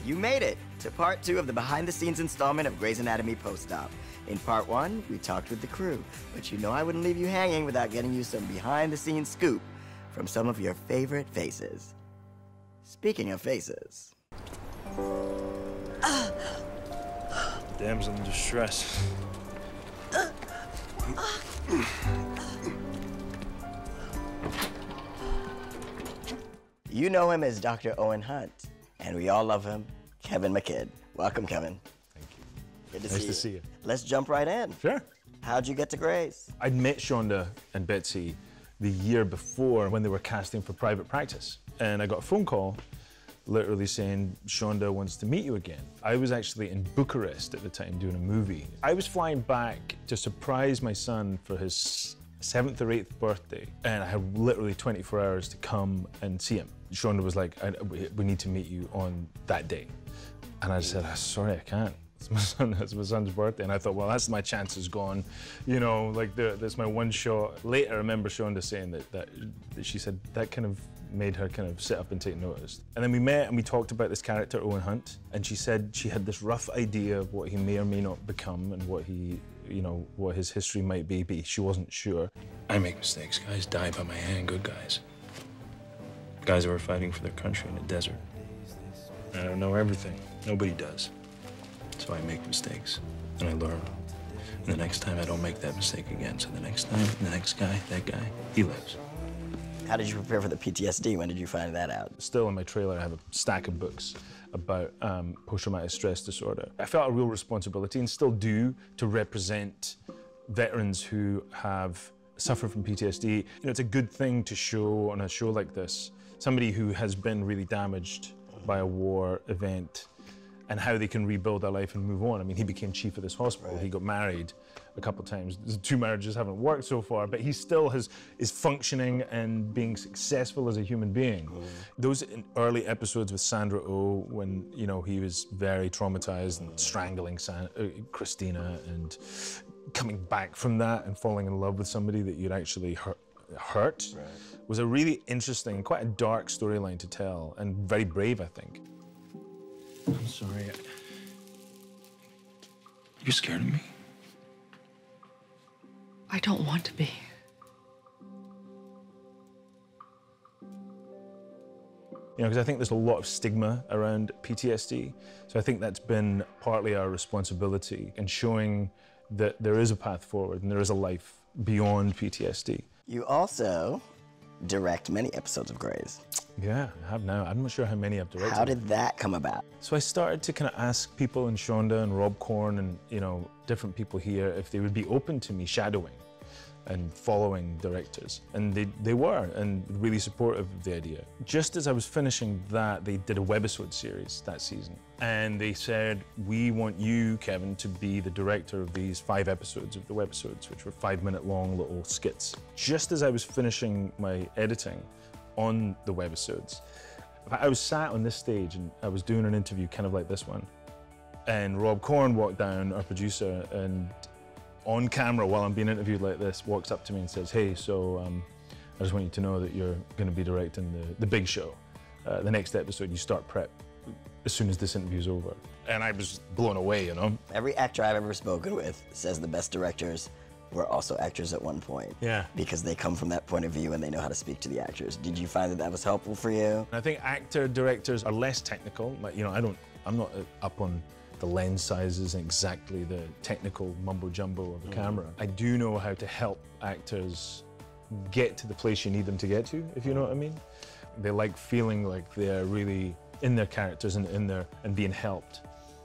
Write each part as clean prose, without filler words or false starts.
You made it to part 2 of the behind-the-scenes installment of Grey's Anatomy Post-Op. In part 1, we talked with the crew, but you know I wouldn't leave you hanging without getting you some behind-the-scenes scoop from some of your favorite faces. Speaking of faces. Damsel in distress. You know him as Dr. Owen Hunt, and we all love him, Kevin McKidd. Welcome, Kevin. Thank you. Good to nice see to see you. Let's jump right in. Sure. How'd you get to Grey's? I'd met Shonda and Betsy the year before when they were casting for Private Practice, and I got a phone call literally saying, Shonda wants to meet you again. I was actually in Bucharest at the time doing a movie. I was flying back to surprise my son for his 7th or 8th birthday, and I had literally 24 hours to come and see him. Shonda was like, we need to meet you on that day. And I said, sorry, I can't. It's my son's birthday. And I thought, well, that's my chances gone. You know, like that's my one shot. Later, I remember Shonda saying that she said that kind of made her kind of sit up and take notice. And then we met and we talked about this character, Owen Hunt, and she said she had this rough idea of what he may or may not become and what he, you know, what his history might be, but she wasn't sure. I make mistakes. Guys die by my hand, good guys. Guys who are fighting for their country in the desert. I don't know everything. Nobody does. So I make mistakes, and I learn. And the next time I don't make that mistake again. So the next time, the next guy, that guy, he lives. How did you prepare for the PTSD? When did you find that out? Still in my trailer, I have a stack of books about post-traumatic stress disorder. I felt a real responsibility, and still do, to represent veterans who have suffered from PTSD. You know, it's a good thing to show on a show like this, somebody who has been really damaged by a war event and how they can rebuild their life and move on. I mean, he became chief of this hospital. Right. He got married a couple of times. The 2 marriages haven't worked so far, but he still is functioning and being successful as a human being. Those early episodes with Sandra Oh, when, you know, he was very traumatized and strangling Christina and coming back from that and falling in love with somebody that you'd actually hurt was a really interesting, quite a dark storyline to tell, and very brave, I think. I'm sorry. You're scared of me? I don't want to be. You know, because I think there's a lot of stigma around PTSD. So I think that's been partly our responsibility in showing that there is a path forward and there is a life beyond PTSD. You also direct many episodes of Grey's. Yeah, I have now. I'm not sure how many I've directed. How did that come about? So I started to kind of ask people, and Shonda and Rob Corn and, you know, different people here, if they would be open to me shadowing and following directors. And they were, and really supportive of the idea. Just as I was finishing that, they did a webisode series that season. And they said, we want you, Kevin, to be the director of these 5 episodes of the webisodes, which were 5-minute long little skits. Just as I was finishing my editing on the webisodes, I was sat on this stage and I was doing an interview kind of like this one. And Rob Corn walked down, our producer, and on camera while I'm being interviewed like this, walks up to me and says, hey, so I just want you to know that you're going to be directing the big show. The next episode, you start prep as soon as this interview's over. And I was blown away, you know? Every actor I've ever spoken with says the best directors were also actors at one point. Yeah. Because they come from that point of view and they know how to speak to the actors. Did you find that that was helpful for you? I think directors are less technical. Like, you know, I'm not up on the lens sizes and exactly the technical mumbo-jumbo of a camera. I do know how to help actors get to the place you need them to get to, if you know what I mean. They like feeling like they're really in their characters and being helped.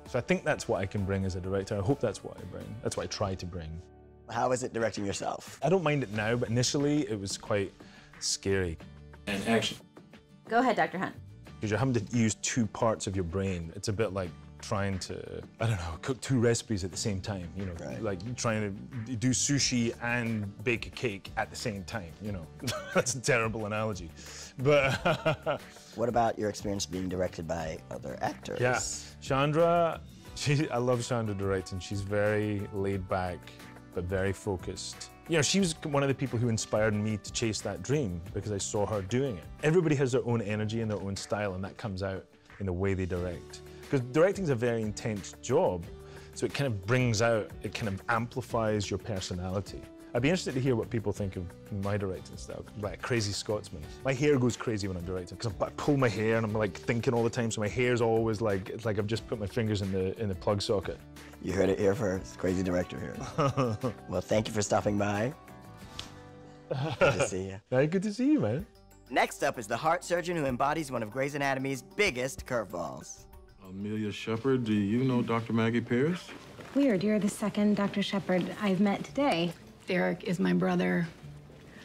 So I think that's what I can bring as a director. I hope that's what I bring. That's what I try to bring. How is it directing yourself? I don't mind it now, but initially it was quite scary. And action. Go ahead, Dr. Hunt. Because you're having to use 2 parts of your brain. It's a bit like trying to, I don't know, cook 2 recipes at the same time, you know, like trying to do sushi and bake a cake at the same time, you know. That's a terrible analogy. But what about your experience being directed by other actors? Yeah, Chandra, I love Chandra directing. She's very laid back, but very focused. You know, she was one of the people who inspired me to chase that dream because I saw her doing it. Everybody has their own energy and their own style, and that comes out in the way they direct. Because directing's a very intense job, so it kind of brings out, it kind of amplifies your personality. I'd be interested to hear what people think of my directing style, like Crazy Scotsman. My hair goes crazy when I'm directing, because I pull my hair and I'm like thinking all the time, so my hair's always like, it's like I've just put my fingers in the plug socket. You heard it here first. Crazy director here. Well, thank you for stopping by. Good to see you. Very good to see you, man. Next up is the heart surgeon who embodies one of Grey's Anatomy's biggest curveballs. Amelia Shepard, do you know Dr. Maggie Pierce? Weird, you're the second Dr. Shepard I've met today. Derek is my brother.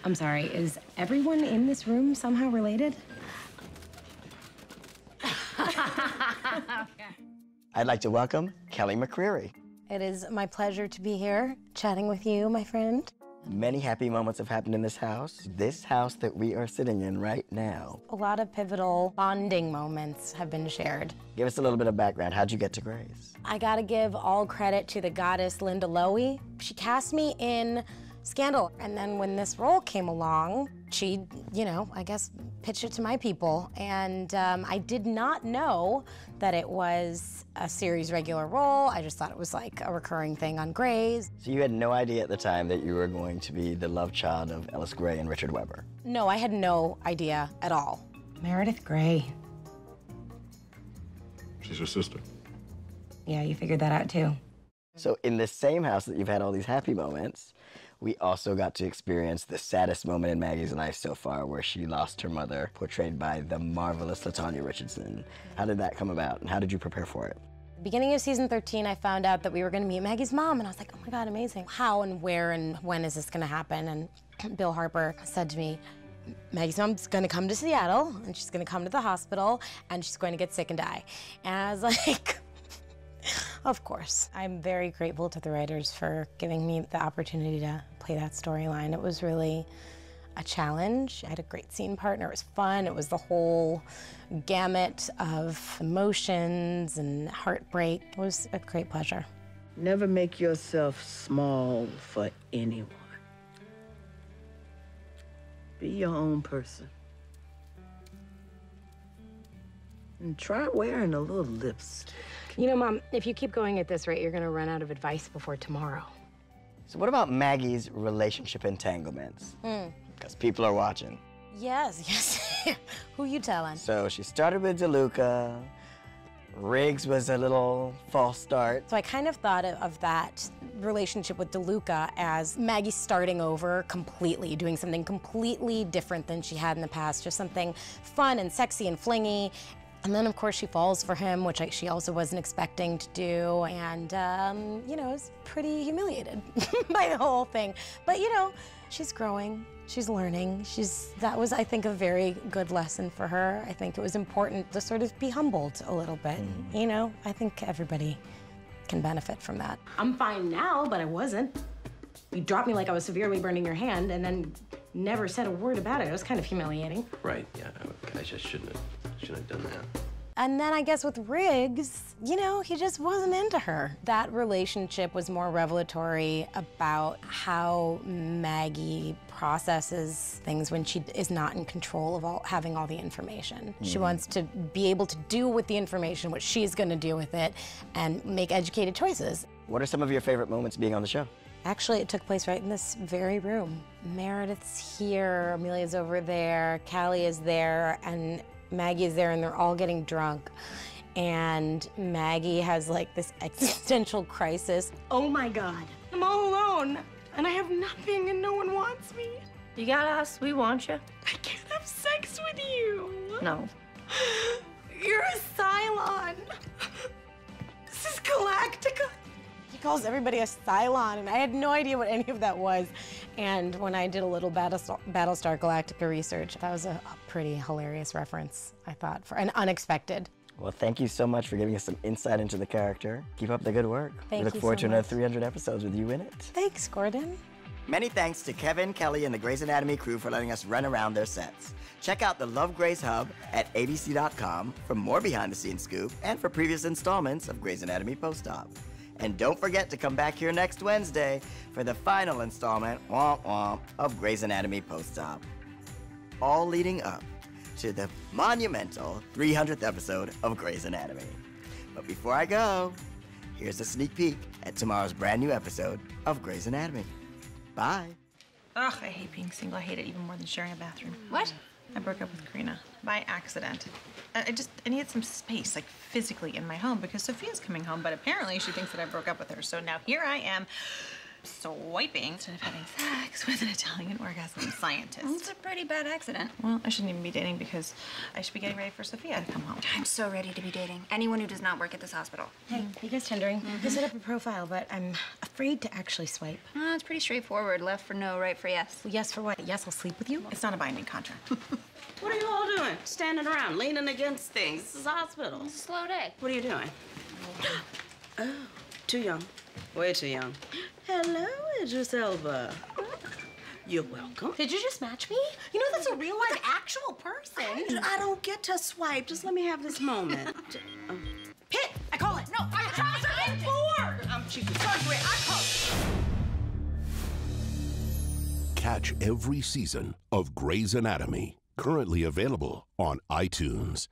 I'm sorry, is everyone in this room somehow related? I'd like to welcome Kelly McCreary. It is my pleasure to be here, chatting with you, my friend. Many happy moments have happened in this house that we are sitting in right now. A lot of pivotal bonding moments have been shared. Give us a little bit of background. How'd you get to Grey's? I gotta give all credit to the goddess Linda Lowy. She cast me in Scandal, and then when this role came along, she, you know, I guess pitched it to my people, and I did not know that it was a series regular role. I just thought it was like a recurring thing on Grey's. So you had no idea at the time that you were going to be the love child of Ellis Grey and Richard Webber? No, I had no idea at all. Meredith Grey. She's her sister. Yeah, you figured that out too. So in this same house that you've had all these happy moments, we also got to experience the saddest moment in Maggie's life so far, where she lost her mother, portrayed by the marvelous LaTanya Richardson. How did that come about, and how did you prepare for it? Beginning of season 13, I found out that we were gonna meet Maggie's mom, and I was like, oh my God, amazing. How and where and when is this gonna happen? And Bill Harper said to me, Maggie's mom's gonna come to Seattle, and she's gonna come to the hospital, and she's going to get sick and die. And I was like, of course. I'm very grateful to the writers for giving me the opportunity to play that storyline. It was really a challenge. I had a great scene partner. It was fun. It was the whole gamut of emotions and heartbreak. It was a great pleasure. Never make yourself small for anyone. Be your own person. And try wearing a little lipstick. You know, Mom, if you keep going at this rate, you're gonna run out of advice before tomorrow. So what about Maggie's relationship entanglements? Because people are watching. Yes. Who you telling? So she started with DeLuca. Riggs was a little false start. So I kind of thought of that relationship with DeLuca as Maggie starting over completely, doing something completely different than she had in the past, just something fun and sexy and flingy. And then, of course, she falls for him, which she also wasn't expecting to do. And, you know, I was pretty humiliated by the whole thing. But, you know, she's growing, she's learning. That was, I think, a very good lesson for her. I think it was important to sort of be humbled a little bit. You know, I think everybody can benefit from that. I'm fine now, but I wasn't. You dropped me like I was severely burning your hand and then never said a word about it. It was kind of humiliating. Right, yeah, I just shouldn't have done that. And then I guess with Riggs, you know, he just wasn't into her. That relationship was more revelatory about how Maggie processes things when she is not in control of having all the information. She wants to be able to do with the information what she's gonna do with it and make educated choices. What are some of your favorite moments being on the show? Actually, it took place right in this very room. Meredith's here, Amelia's over there, Callie is there, and Maggie is there, and they're all getting drunk. And Maggie has like this existential crisis. Oh my God, I'm all alone, and I have nothing, and no one wants me. You got us. We want you. I can't have sex with you. No. You're a Cylon. This is Galactica. He calls everybody a Cylon, and I had no idea what any of that was. And when I did a little Battlestar Galactica research, that was a pretty hilarious reference, I thought, and unexpected. Well, thank you so much for giving us some insight into the character. Keep up the good work. Thank you so much. We look forward to another 300 episodes with you in it. Thanks, Gordon. Many thanks to Kevin, Kelly, and the Grey's Anatomy crew for letting us run around their sets. Check out the Love Grey's Hub at abc.com for more behind-the-scenes scoop and for previous installments of Grey's Anatomy Post-Op. And don't forget to come back here next Wednesday for the final installment, womp womp, of Grey's Anatomy Post-Op. All leading up to the monumental 300th episode of Grey's Anatomy. But before I go, here's a sneak peek at tomorrow's brand new episode of Grey's Anatomy. Bye. Ugh, I hate being single. I hate it even more than sharing a bathroom. What? I broke up with Karina by accident. I needed some space, like physically in my home, because Sophia's coming home, but apparently she thinks that I broke up with her. So now here I am, swiping instead of having sex with an Italian orgasm scientist. It's a pretty bad accident. Well, I shouldn't even be dating because I should be getting ready for Sophia to come home. I'm so ready to be dating anyone who does not work at this hospital. Hey, you guys tendering? I set up a profile, but I'm afraid to actually swipe. Oh, it's pretty straightforward. Left for no, right for yes. Well, yes for what? Yes, I'll sleep with you? It's not a binding contract. What are you all doing? Standing around, leaning against things. This is a hospital. It's a slow day. What are you doing? Oh, too young. Way too young. Hello, Idris Elba. You're welcome. Did you just match me? You know that's a real life actual person. I don't get to swipe. Just let me have this moment. Hit! I call it. No, I'm trying bored. I'm chief of surgery. I call it. Catch every season of Grey's Anatomy, currently available on iTunes.